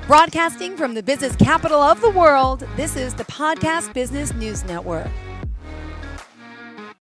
Broadcasting from the business capital of the world, this is the Podcast Business News Network.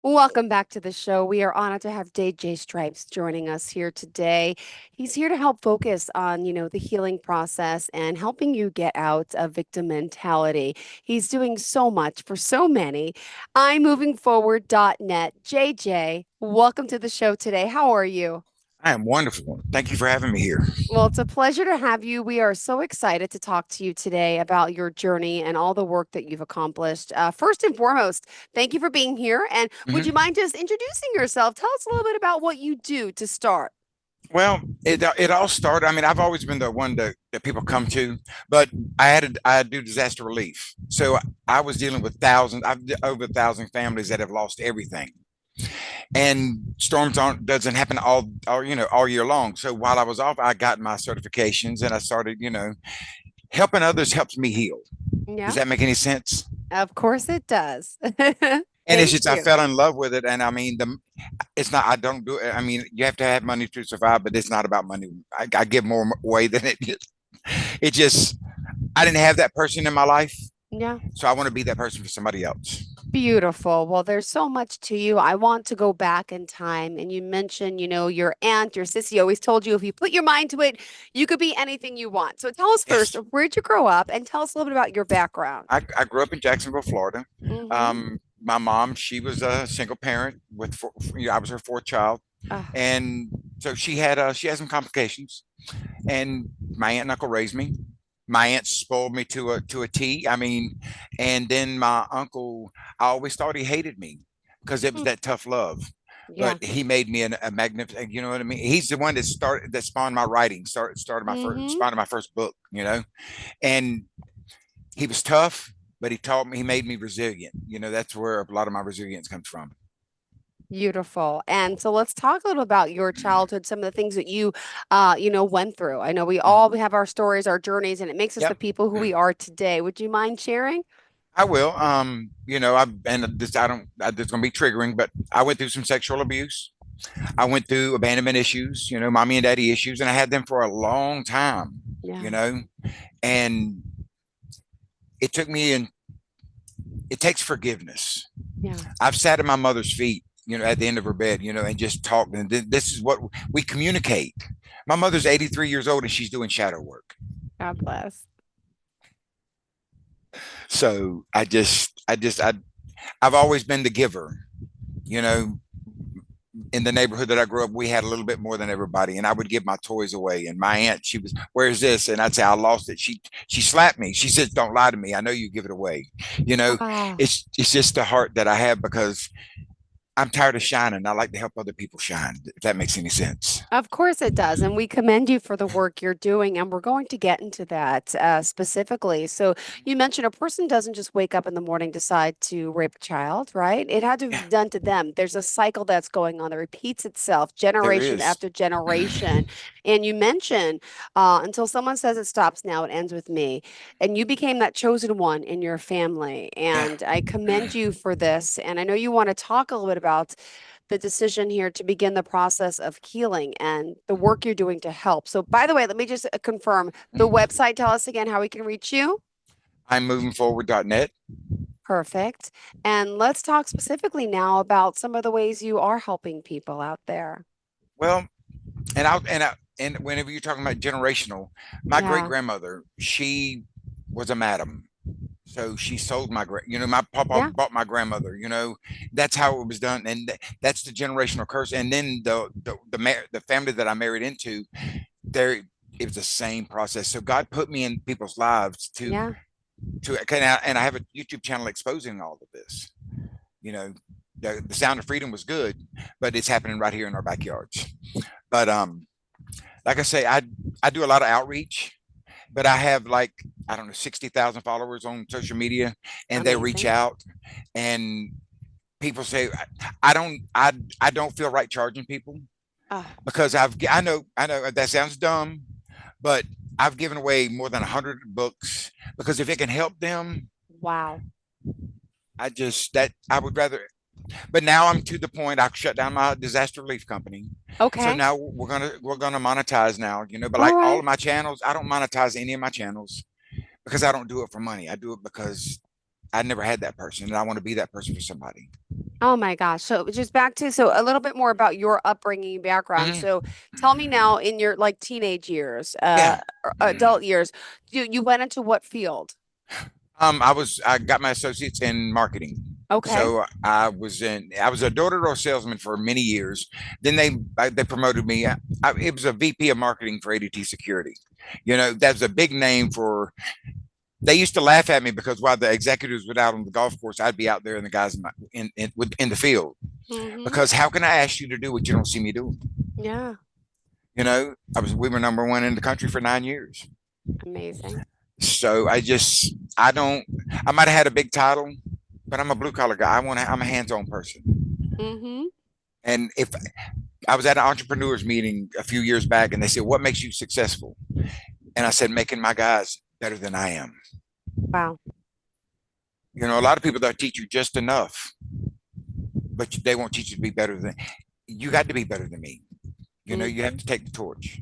Welcome back to the show. We are honored to have DJ Snipes joining us here today. He's here to help focus on, the healing process and helping you get out of victim mentality. He's doing so much for so many. iMovingForward.net. JJ, welcome to the show today. How are you? I am wonderful. Thank you for having me here. Well, it's a pleasure to have you. We are so excited to talk to you today about your journey and all the work that you've accomplished. First and foremost, thank you for being here. And would you Mhm. mind just introducing yourself? Tell us a little bit about what you do to start. Well, it all started. I mean, I've always been the one that people come to, but I do disaster relief. So I was dealing with thousands. I've over 1,000 families that have lost everything, and storms aren't doesn't happen all year long. So while I was off, I got my certifications and I started, helping others helps me heal. Yeah, Does that make any sense? of course it does. And it's Thank just I you. fell in love with it, and I mean it's not. I don't do it. I mean, you have to have money to survive, but it's not about money. I give more away than it is. It just I didn't have that person in my life, Yeah. so I want to be that person for somebody else. Beautiful. Well, there's so much to you. I want to go back in time. And you mentioned, your aunt, your sissy always told you if you put your mind to it, you could be anything you want. So tell us first, Yes, where'd you grow up? And tell us a little bit about your background. I grew up in Jacksonville, Florida. Mm-hmm. My mom, she was a single parent with I was her fourth child, Ah, and so she had some complications. And my aunt and uncle raised me. My aunt spoiled me to a T. I mean, and then my uncle, I always thought he hated me because it was hmm, that tough love. yeah. But he made me a magnificent, you know what I mean? He's the one that spawned my writing, started my first Mm-hmm. spawned my first book, and he was tough, but he made me resilient. That's where a lot of my resilience comes from. Beautiful. And so let's talk a little about your childhood, some of the things that you, went through. I know we have our stories, our journeys, and it makes us the Yep. people who we are today. Would you mind sharing? I will. This is gonna be triggering, but I went through some sexual abuse. I went through abandonment issues, mommy and daddy issues, and I had them for a long time, Yeah. you know, and it took me and it takes forgiveness. Yeah. I've sat at my mother's feet, at the end of her bed, and just talked. And this is what we communicate. My mother's 83 years old and she's doing shadow work. God bless. So I've always been the giver, you know, in the neighborhood that I grew up, we had a little bit more than everybody, and I would give my toys away. And my aunt, she was, "Where's this?" And I'd say, "I lost it." She slapped me. She says, "Don't lie to me. I know you give it away." You know, Ah. it's just the heart that I have because I'm tired of shining. I like to help other people shine. If that makes any sense. Of course it does. And we commend you for the work you're doing. And we're going to get into that specifically. So you mentioned a person doesn't just wake up in the morning, decide to rape a child, right? It had to be Yeah, done to them. There's a cycle that's going on that repeats itself there generation is. after generation. And you mentioned until someone says it stops now, it ends with me. And you became that chosen one in your family. Yeah. And I commend you for this. And I know you want to talk a little bit about the decision here to begin the process of healing and the work you're doing to help. So, by the way, let me just confirm the website. Tell us again how we can reach you. I'm movingforward.net. Perfect. And let's talk specifically now about some of the ways you are helping people out there. Well, and whenever you're talking about generational, my great Yeah. grandmother, she was a madam. So she sold my papa Yeah. bought my grandmother. That's how it was done, and that's the generational curse. And then the family that I married into, there it was the same process. So God put me in people's lives Yeah. and I have a YouTube channel exposing all of this. You know, the Sound of Freedom was good, but it's happening right here in our backyards. But like I say, I do a lot of outreach, but I have like I don't know 60,000 followers on social media, and they reach Amazing. out, and people say I don't feel right charging people Oh, because I know that sounds dumb, but I've given away more than 100 books because if it can help them, wow. I would rather. But now I'm to the point I've shut down my disaster relief company. So Okay. now we're gonna monetize now, but All like all right. of my channels, I don't monetize any of my channels because I don't do it for money. I do it because I never had that person and I want to be that person for somebody. Oh my gosh. So just back to so a little bit more about your upbringing background. Mhm. So tell me now in your like teenage years, Yeah. or adult years, you went into what field? I got my associates in marketing. Okay. So I was a door-to-door salesman for many years. Then they promoted me. It was a VP of marketing for ADT Security. That's a big name for. They used to laugh at me because while the executives were out on the golf course, I'd be out there and the guys in the field. Mm-hmm. Because how can I ask you to do what you don't see me do? Yeah. We were number one in the country for 9 years. Amazing. So I might have had a big title, but I'm a blue collar guy. I'm a hands-on person. Mm-hmm. And if I was at an entrepreneurs meeting a few years back and they said, what makes you successful? And I said, making my guys better than I am. Wow. A lot of people that teach you just enough, but they won't teach you to be better than you got to be better than me. You have Mm-hmm. to take the torch.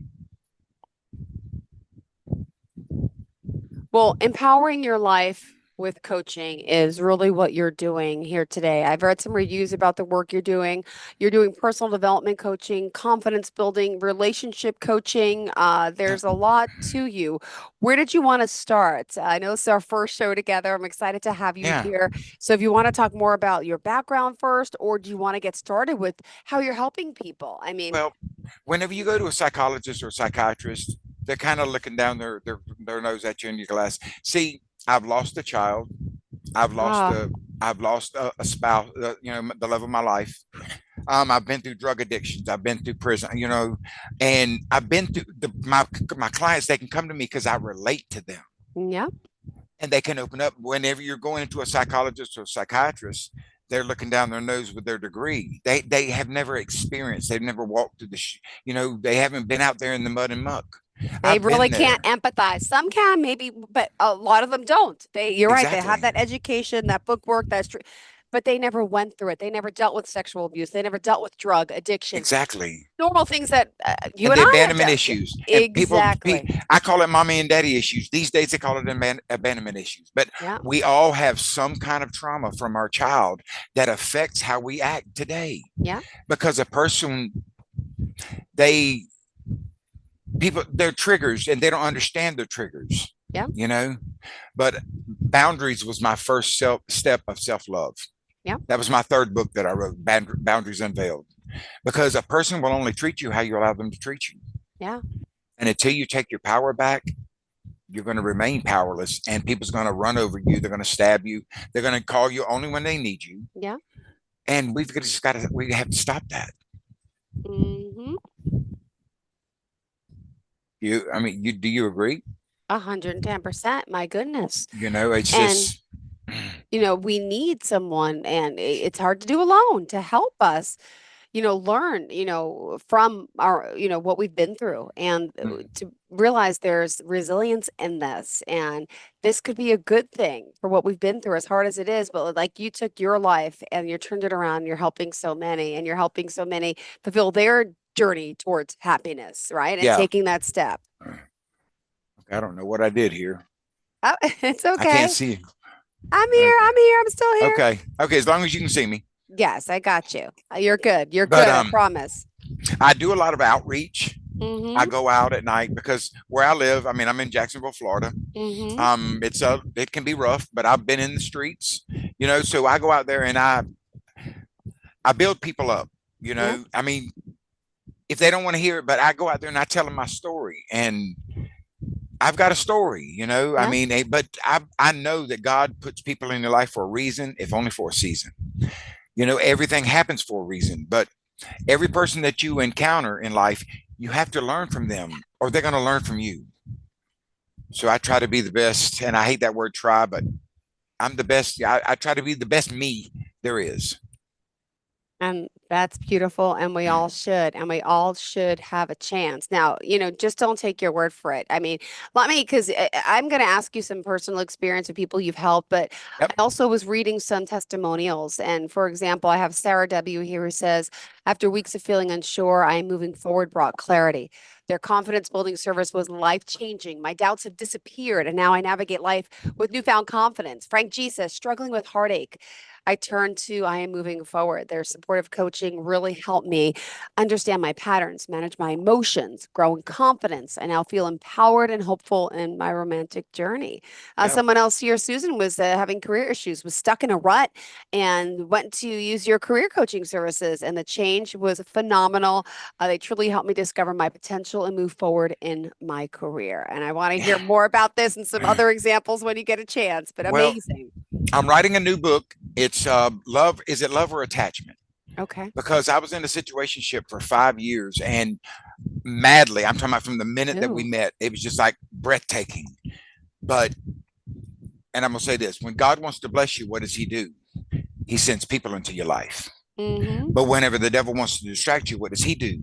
Well, empowering your life with coaching is really what you're doing here today. I've read some reviews about the work you're doing. You're doing personal development coaching, confidence building, relationship coaching. Yeah. There's a lot to you. Where did you want to start? I know it's our first show together. I'm excited to have you Yeah. here. So, if you want to talk more about your background first, or do you want to get started with how you're helping people? I mean, Well, whenever you go to a psychologist or a psychiatrist, they're kind of looking down their nose at you in your glass. See, I've lost a child. I've lost ah, a I've lost a spouse, the love of my life. I've been through drug addictions. I've been through prison, and I've been through my clients. They can come to me because I relate to them, yeah, and they can open up. Whenever you're going into a psychologist or a psychiatrist, they're looking down their nose with their degree. They have never experienced. They've never walked through they haven't been out there in the mud and muck. they I've really been can't there. empathize. Some can maybe, but a lot of them don't. You're right. They have Exactly. that education, that book work, but they never went through it. They never dealt with sexual abuse. They never dealt with drug addiction, Exactly. normal things that you And and the I have abandonment dealt. Yeah, issues and exactly. I call it mommy and daddy issues. These days they call it abandonment issues, but Yeah, we all have some kind of trauma from our child that affects how we act today. yeah, Because a person, they they're triggers and they don't understand their triggers, yeah, you know but boundaries was my first step of self-love. yeah, That was my third book that I wrote, Boundaries Unveiled, because a person will only treat you how you allow them to treat you. yeah. And until you take your power back, you're going to remain powerless, and people's going to run over you. They're going to stab you. They're going to call you only when they need you. Yeah. And we have to stop that. Mm-hmm. Do you agree? 110%. My goodness. It's And just, we need someone, and it's hard to do alone to help us, learn, from our, what we've been through, and to realize there's resilience in this. And this could be a good thing for what we've been through, as hard as it is. But like you took your life and you turned it around, you're helping so many, and you're helping so many fulfill their journey towards happiness, right? And yeah. taking that step. I don't know what I did here. Oh, it's I can't okay. see. I'm here. Okay. I'm here. I'm still here. Okay. As long as you can see me. Yes, I got you. You're good. You're But good. I promise. I do a lot of outreach. I Mm-hmm. go out at night because where I live, I'm in Jacksonville, Florida. Mm-hmm. It can be rough, but I've been in the streets, so I go out there and I build people up, Yeah. if they don't want to hear it, but I go out there and I tell them my story, and I've got a story, Yeah. but I know that God puts people in your life for a reason, if only for a season. Everything happens for a reason, but every person that you encounter in life, you have to learn from them or they're going to learn from you. So I try to be the best, and I hate that word try, but I'm the best. I try to be the best me there is. And That's beautiful, and we all should, and we all should have a chance. Now, just don't take your word for it. I mean, let me, because I'm going to ask you some personal experience of people you've helped, but Yep. I also was reading some testimonials. And for example, I have Sarah W. here who says, after weeks of feeling unsure, I am moving forward, brought clarity. Their confidence building service was life changing. My doubts have disappeared, and now I navigate life with newfound confidence. Frank G says, struggling with heartache. I turn to I am moving forward. Their supportive coaching really helped me understand my patterns, manage my emotions, grow in confidence. I now feel empowered and hopeful in my romantic journey. Yep. Someone else here, Susan, was having career issues, was stuck in a rut, and went to use your career coaching services. And the change was phenomenal. They truly helped me discover my potential and move forward in my career. And I want to hear more about this and some other examples when you get a chance, but Well, amazing. I'm writing a new book. It's love. Is it love or attachment? Okay. Because I was in a situationship for 5 years and madly, I'm talking about from the minute that we Ooh. met, it was just like breathtaking. But, and I'm going to say this, when God wants to bless you, what does he do? He sends people into your life. Mm-hmm. But whenever the devil wants to distract you, what does he do?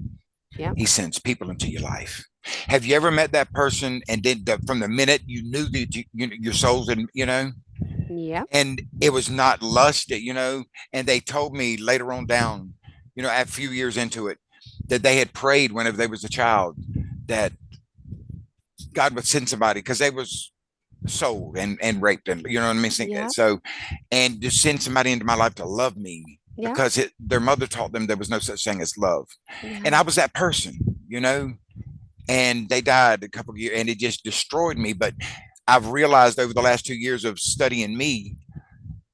Yeah. He sends people into your life. Have you ever met that person and then from the minute you knew that your souls and Yeah. and it was not lust, and they told me later on down, a few years into it, that they had prayed whenever they was a child that God would send somebody because they was sold and raped and you know what I mean. Yeah. So and to send somebody into my life to love me Yeah. because their mother taught them there was no such thing as love, and Yeah. I was that person, and they died a couple of years and it just destroyed me. But I've realized over the last 2 years of studying me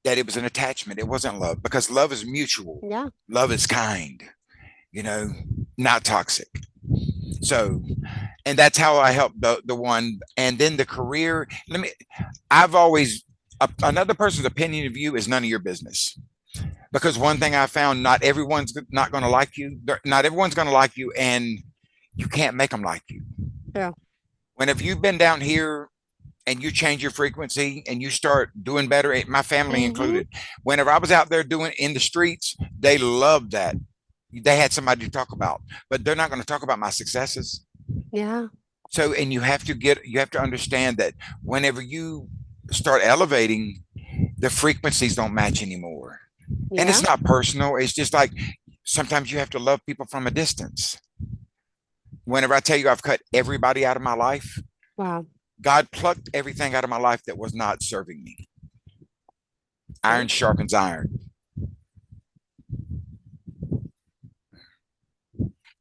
that it was an attachment. It wasn't love because love is mutual. Yeah. Love is kind, not toxic. So, and that's how I help the one. And then the career, I've always, another person's opinion of you is none of your business. Because one thing I found, not everyone's not going to like you. Not everyone's going to like you, and you can't make them like you. Yeah. Whenever you've been down here and you change your frequency and you start doing better, my family included, whenever I was out there doing in the streets, they loved that. They had somebody to talk about, but they're not going to talk about my successes. Yeah. So, and you have to understand that whenever you start elevating, the frequencies don't match anymore. And Yeah. it's not personal. It's just like sometimes you have to love people from a distance. Whenever I tell you I've cut everybody out of my life, Wow. God plucked everything out of my life that was not serving me. Iron sharpens iron.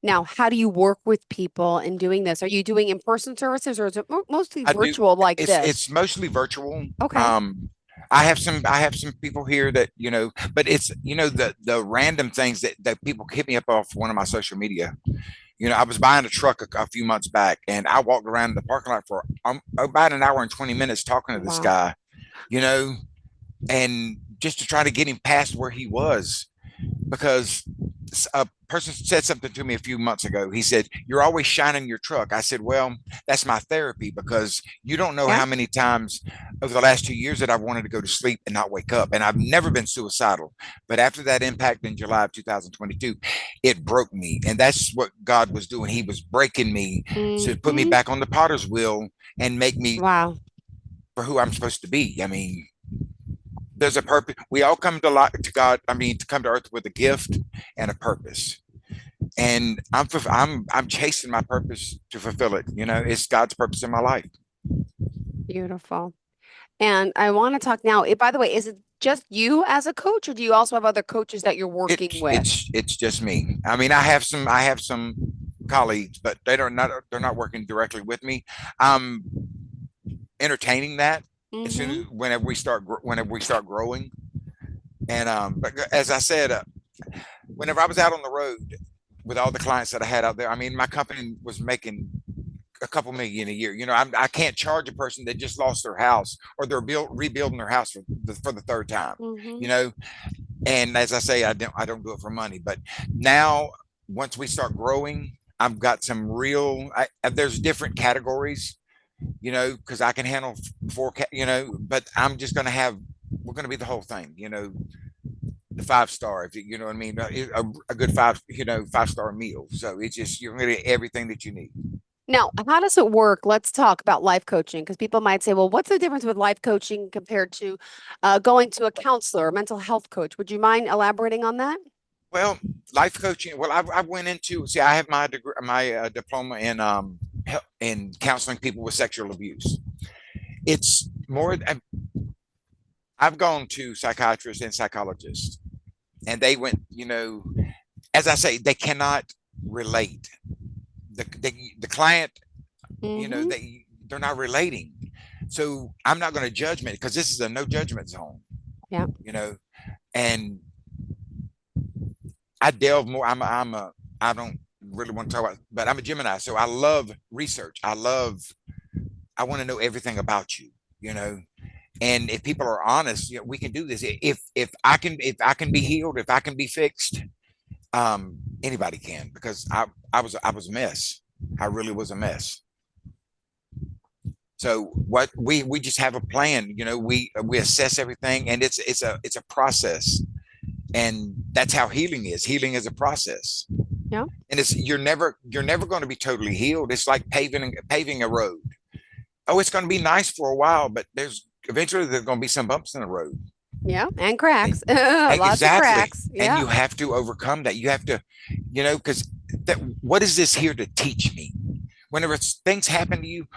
Now, how do you work with people in doing this? Are you doing in-person services or is it mostly I do. virtual like It's this? it's mostly virtual. Okay. I have some people here that but it's the random things that people hit me up off one of my social media. I was buying a truck a few months back, and I walked around in the parking lot for about an hour and 20 minutes talking to this Wow. guy, and just to try to get him past where he was, because a person said something to me a few months ago. He said, "You're always shining your truck." I said, "Well, that's my therapy because you don't know Yeah. how many times over the last 2 years that I've wanted to go to sleep and not wake up. And I've never been suicidal. But after that impact in July of 2022, it broke me. And that's what God was doing. He was breaking me to put me Mhm. back on the potter's wheel and make me Wow. for who I'm supposed to be. I mean, there's a purpose. We all come to God. I mean, to come to earth with a gift and a purpose. And I'm chasing my purpose to fulfill it. It's God's purpose in my life. Beautiful. And I want to talk now. By the way, is it just you as a coach, or do you also have other coaches that you're working It's with? it's just me. I mean, I have some colleagues, but they're not working directly with me. I'm entertaining that as soon as whenever we start growing. And but as I said, whenever I was out on the road with all the clients that I had out there, I mean, my company was making a couple million a year. I can't charge a person that just lost their house or they're rebuilding their house for the third time. And as I say, I don't do it for money. But now, once we start growing, I've got some there's different categories, because I can handle four, but I'm just going to we're going to be the whole thing, the 5 star, if you know what I mean, a good 5-star meal. So it's just, you're going to get everything that you need. Now, how does it work? Let's talk about life coaching because people might say, well, what's the difference with life coaching compared to going to a counselor or mental health coach? Would you mind elaborating on that? Well, life coaching. Well, I went into, see, I have my degree, my diploma in in counseling people with sexual abuse. It's more. I've gone to psychiatrists and psychologists, and they went. As I say, they cannot relate. The client, Mm-hmm. they're not relating. So I'm not going to judgment because this is a no judgment zone. Yeah. And I delve more. I don't really want to talk about, but I'm a Gemini, so I love research. I want to know everything about you, you know. And if people are honest, we can do this. If I can be healed, if I can be fixed, anybody can, because I was a mess. I really was a mess. So what we just have a plan, we assess everything, and it's a process. And that's how healing is. Healing is a process. Yeah. And you're never going to be totally healed. It's like paving a road. Oh, it's going to be nice for a while, but eventually there's going to be some bumps in the road. Yeah. And cracks. And, Lots of exactly. cracks. And Yeah. you have to overcome that. You have to, because what is this here to teach me? Whenever things happen to you,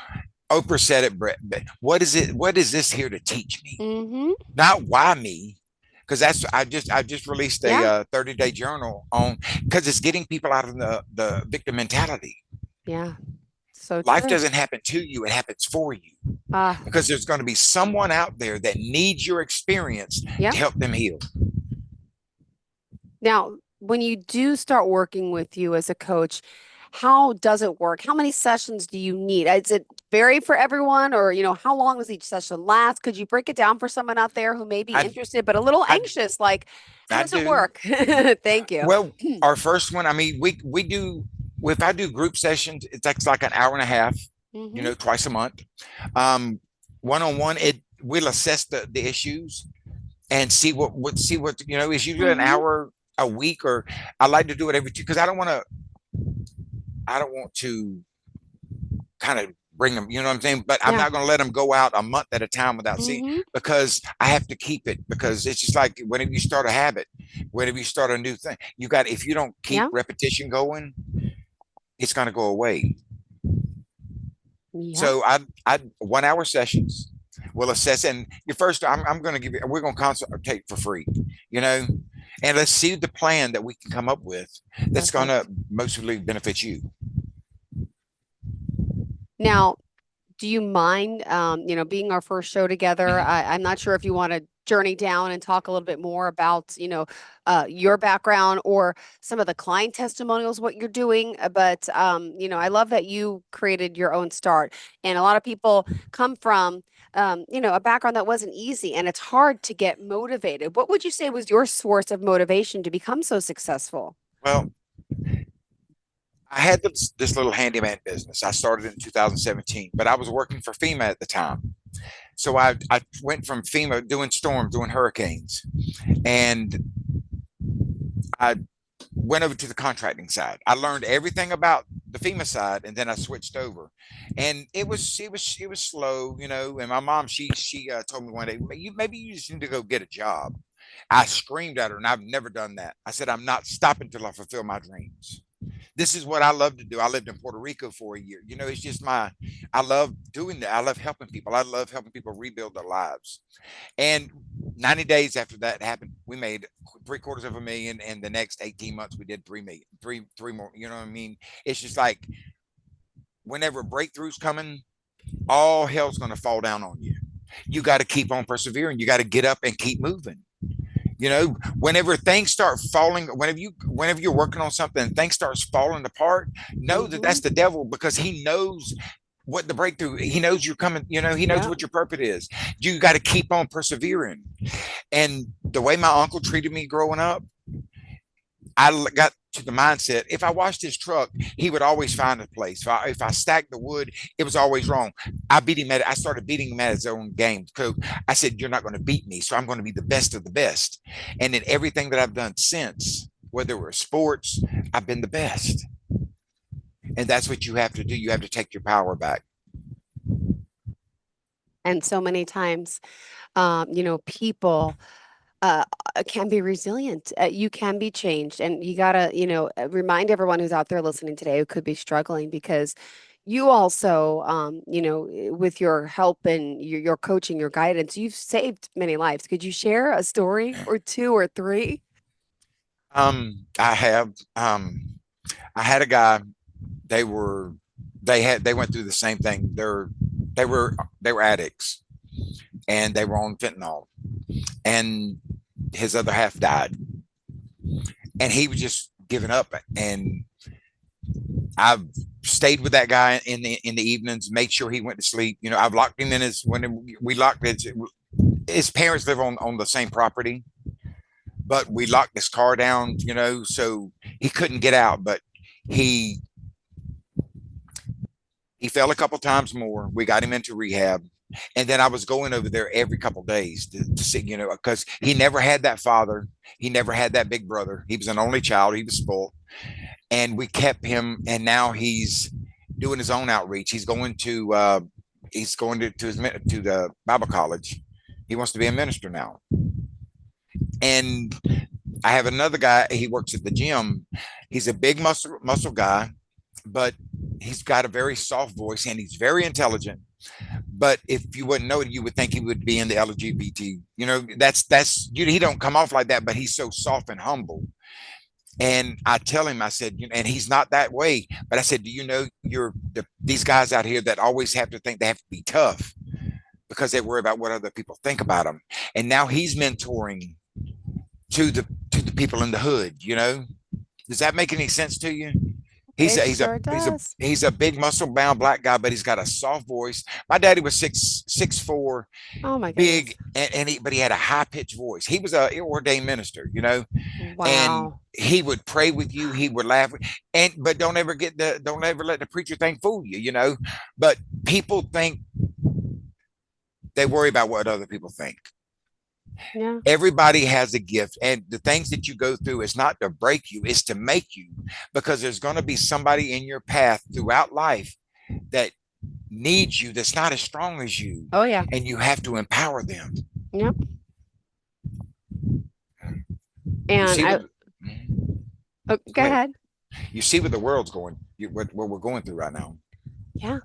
Oprah said it, Brett, but what is it? What is this here to teach me? Mm-hmm. Not why me, because I just released a Yeah. 30-day journal on, because it's getting people out of the victim mentality. Yeah. So Life true. doesn't happen to you, it happens for you, Ah, because there's going to be someone out there that needs your experience yeah. to help them heal. Now, when you do start working with you as a coach, how does it work? How many sessions do you need? Is it vary for everyone, or how long does each session last? Could you break it down for someone out there who may be I interested but a little I anxious? Like, how I does it do. work? Thank you. Well, our first one, I mean, we do, if I do group sessions, it takes like an hour and a half, Mm-hmm. twice a month. Um, One-on-one, we'll assess the issues and see what is usually an Mm-hmm. hour a week, or I like to do it every two, because I don't want to kind of bring them, you know what I'm saying? But I'm Yeah. not going to let them go out a month at a time without seeing, Mm-hmm. because I have to keep it, because it's just like whenever you start a habit, whenever you start a new thing, if you don't keep Yeah. repetition going, it's going to go away. Yeah. So I 1 hour sessions will assess, and your first, I'm going to give you, we're going to consultate for free, you know, and let's see the plan that we can come up with that's going to Perfect. mostly benefit you. Now, do you mind, being our first show together? Mhm. I'm not sure if you want to journey down and talk a little bit more about, your background or some of the client testimonials, what you're doing. But, I love that you created your own start. And a lot of people come from, a background that wasn't easy and it's hard to get motivated. What would you say was your source of motivation to become so successful? Well, I had this little handyman business. I started in 2017, but I was working for FEMA at the time. So I went from FEMA doing storms, doing hurricanes, and I went over to the contracting side. I learned everything about the FEMA side, and then I switched over. And it was slow, And my mom, she told me one day, maybe you just need to go get a job. I screamed at her, and I've never done that. I said, I'm not stopping till I fulfill my dreams. This is what I love to do. I lived in Puerto Rico for a year. It's just I love doing that. I love helping people. I love helping people rebuild their lives. And 90 days after that happened, we made $750,000. And the next 18 months, we did 3 million, three more. You know what I mean? It's just like whenever breakthroughs coming, all hell's going to fall down on you. You got to keep on persevering. You got to get up and keep moving. Whenever things start falling, whenever you're working on something and things starts falling apart, know that Mm-hmm. that's the devil, because he knows what the breakthrough, he knows you're coming, he knows Yeah. what your purpose is. You got to keep on persevering. And the way my uncle treated me growing up, got to the mindset, if I washed his truck, he would always find a place. If I stacked the wood, it was always wrong. I started beating him at his own game. So I said, you're not going to beat me. So I'm going to be the best of the best. And in everything that I've done since, whether it was sports, I've been the best. And that's what you have to do. You have to take your power back. And so many times, people can be resilient. You can be changed. And you got to, remind everyone who's out there listening today who could be struggling, because you also, with your help and your coaching, your guidance, you've saved many lives. Could you share a story or two or three? I have, I had a guy, they were, they went through the same thing. They were addicts, and they were on fentanyl, and his other half died, and he was just giving up. And I've stayed with that guy in the evenings, made sure he went to sleep. I've locked him in we locked his parents live on the same property, but we locked his car down, so he couldn't get out. But he fell a couple times more. We got him into rehab. And then I was going over there every couple of days to see, because he never had that father. He never had that big brother. He was an only child. He was spoiled. And we kept him. And now he's doing his own outreach. He's going to the Bible college. He wants to be a minister now. And I have another guy. He works at the gym. He's a big muscle guy, but he's got a very soft voice, and he's very intelligent. But if you wouldn't know it, you would think he would be in the LGBT. He don't come off like that, but he's so soft and humble. And I tell him, I said, and he's not that way. But I said, do you know these guys out here that always have to think they have to be tough because they worry about what other people think about them. And now he's mentoring to the people in the hood. Does that make any sense to you? He's a big muscle bound black guy, but he's got a soft voice. My daddy was 6'4", Oh my big, but he had a high pitched voice. He was an ordained minister, Wow. and he would pray with you. He would laugh, but don't ever let the preacher thing fool you, But people think, they worry about what other people think. Yeah. Everybody has a gift, and the things that you go through is not to break you, it's to make you, because there's going to be somebody in your path throughout life that needs you, that's not as strong as you. Oh yeah. And you have to empower them. Yep. And go ahead. You see what the world's going, what we're going through right now. Yeah.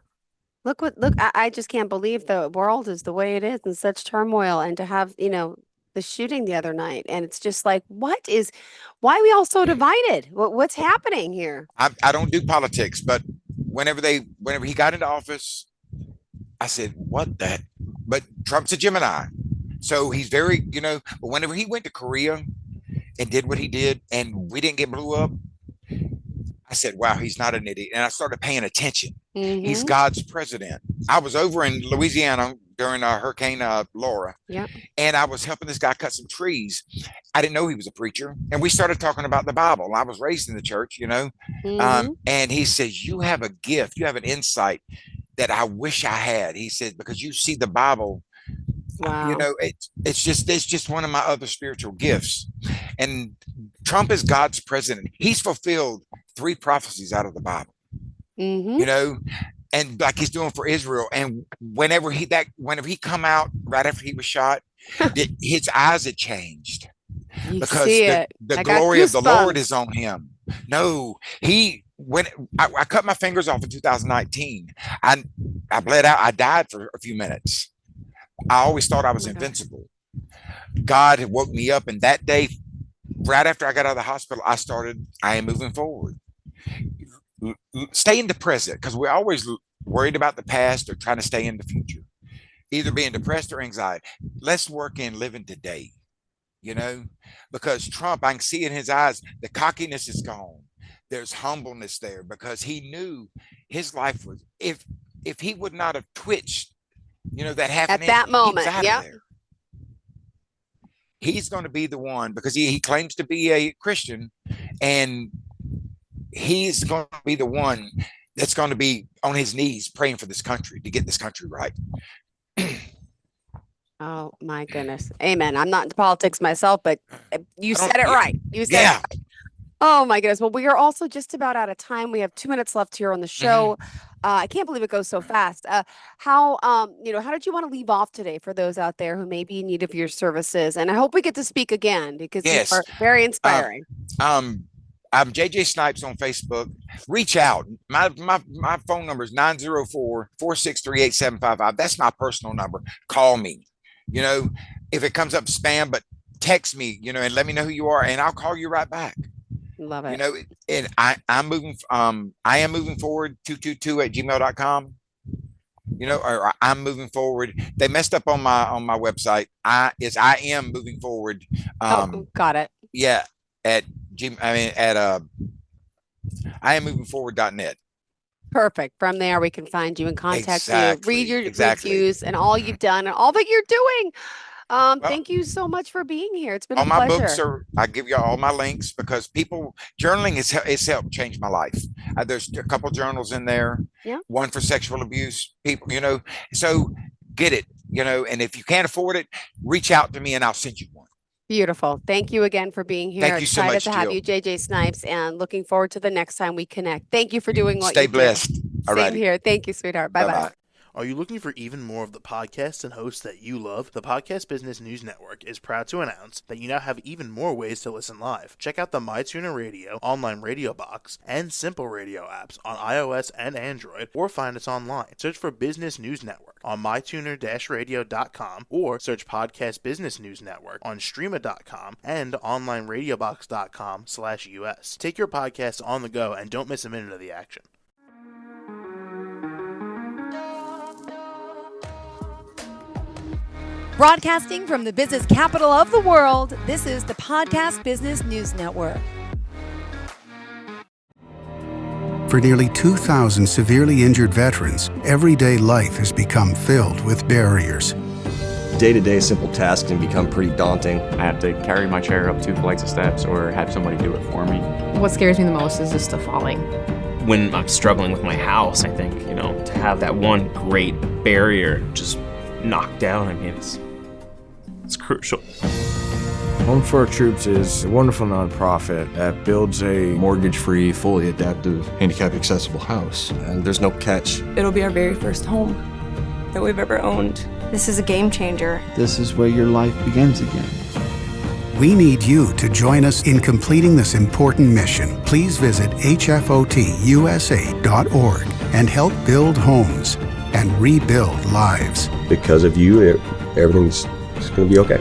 Look, I just can't believe the world is the way it is, in such turmoil, and to have, the shooting the other night. And it's just like, why are we all so divided? What's happening here? I don't do politics, but whenever he got into office, I said, what that? But Trump's a Gemini. So he's very, but whenever he went to Korea and did what he did, and we didn't get blew up, I said, wow, he's not an idiot. And I started paying attention. Mm-hmm. He's God's president. I was over in Louisiana during Hurricane Laura. Yep. And I was helping this guy cut some trees. I didn't know he was a preacher. And we started talking about the Bible. I was raised in the church, Mm-hmm. And he says, you have a gift. You have an insight that I wish I had. He said, because you see the Bible. Wow. It's just one of my other spiritual gifts. And Trump is God's president. He's fulfilled 3 prophecies out of the Bible. Mm-hmm. And like he's doing for Israel. And whenever he come out right after he was shot, his eyes had changed. Because the glory of the Lord is on him. No, when I cut my fingers off in 2019, I bled out. I died for a few minutes. I always thought I was invincible. God had woke me up, and that day, right after I got out of the hospital, I am moving forward. Stay in the present, because we're always worried about the past or trying to stay in the future, either being depressed or anxiety. Let's work in living today, because Trump, I can see in his eyes, the cockiness is gone. There's humbleness there, because he knew his life was, if he would not have twitched, that happened at that moment. Yeah. He's going to be the one, because he claims to be a Christian, And he's going to be the one that's going to be on his knees praying for this country to get this country right. Oh my goodness. Amen. I'm not into politics myself, but you said it right. You said it right. Oh my goodness. Well, we are also just about out of time. We have 2 minutes left here on the show. I can't believe it goes so fast. How did you want to leave off today for those out there who may be in need of your services? And I hope we get to speak again because you are very inspiring. I'm JJ Snipes on Facebook. Reach out. My phone number is 904-463-8755. That's my personal number. Call me. If it comes up spam, but text me, and let me know who you are, and I'll call you right back. Love it. And I am moving forward 222@gmail.com. Or I'm moving forward. They messed up on my website. I am moving forward. Got it. Yeah. I am moving forward.net. Perfect. From there, we can find you and contact you, read your reviews and all you've done and all that you're doing. Thank you so much for being here. It's been a pleasure. All my books I give you all my links because journaling has helped change my life. There's a couple journals in there. Yeah. One for sexual abuse people, so get it, and if you can't afford it, reach out to me and I'll send you one. Beautiful. Thank you again for being here. Thank you so much, Excited to have you, JJ Snipes, and looking forward to the next time we connect. Thank you for doing what you do. Stay blessed. Same here. Thank you, sweetheart. Bye-bye. Are you looking for even more of the podcasts and hosts that you love? The Podcast Business News Network is proud to announce that you now have even more ways to listen live. Check out the MyTuner Radio, online radio box, and Simple Radio apps on iOS and Android, or find us online. Search for Business News Network on mytuner-radio.com, or search Podcast Business News Network on streama.com and onlineradiobox.com/US. Take your podcast on the go and don't miss a minute of the action. Broadcasting from the business capital of the world, this is the Podcast Business News Network. For nearly 2,000 severely injured veterans, everyday life has become filled with barriers. Day-to-day simple tasks can become pretty daunting. I have to carry my chair up 2 flights of steps or have somebody do it for me. What scares me the most is just the falling. When I'm struggling with my house, I think, to have that one great barrier just knocked down, it's crucial. Home for Our Troops is a wonderful nonprofit that builds a mortgage-free, fully adaptive, handicap-accessible house. And there's no catch. It'll be our very first home that we've ever owned. This is a game changer. This is where your life begins again. We need you to join us in completing this important mission. Please visit hfotusa.org and help build homes and rebuild lives. Because of you, everything's going to be okay.